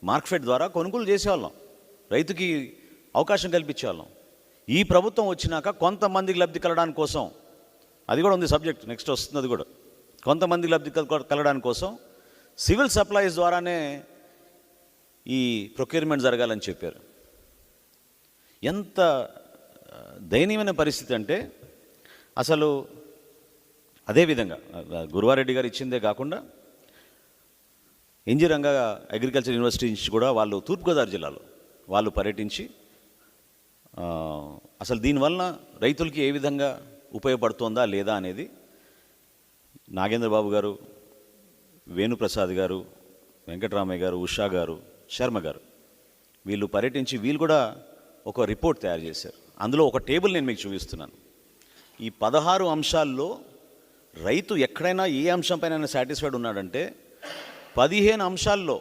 Market ద్వారా కొనుగోలు చేసేవాళ్ళం, రైతుకి అవకాశం కల్పించేవాళ్ళం. ఈ ప్రభుత్వం వచ్చినాక కొంతమందికి లబ్ధి కలగడానికి కోసం, అది కూడా ఉంది సబ్జెక్ట్, నెక్స్ట్ వస్తుంది అది కూడా, కొంతమందికి లబ్ధి కలగడానికి కోసం సివిల్ సప్లైస్ ద్వారానే ఈ ప్రొక్యూర్మెంట్ జరగాలని చెప్పారు. ఎంత దయనీయమైన పరిస్థితి అంటే అసలు అదేవిధంగా గురువారెడ్డి గారు ఇచ్చిందే కాకుండా ఎన్జి రంగా అగ్రికల్చర్ యూనివర్సిటీ నుంచి కూడా వాళ్ళు తూర్పుగోదావరి జిల్లాలో వాళ్ళు పర్యటించి అసలు దీనివలన రైతులకి ఏ విధంగా ఉపయోగపడుతుందా లేదా అనేది నాగేంద్రబాబు గారు, వేణుప్రసాద్ గారు, వెంకటరామయ్య గారు, ఉషా గారు, శర్మ గారు వీళ్ళు పర్యటించి వీళ్ళు కూడా ఒక రిపోర్ట్ తయారు చేశారు. అందులో ఒక టేబుల్ నేను మీకు చూపిస్తున్నాను. ఈ 16 అంశాల్లో రైతు ఎక్కడైనా ఏ అంశంపైన సాటిస్ఫైడ్ ఉన్నాడంటే 15 అంశాల్లో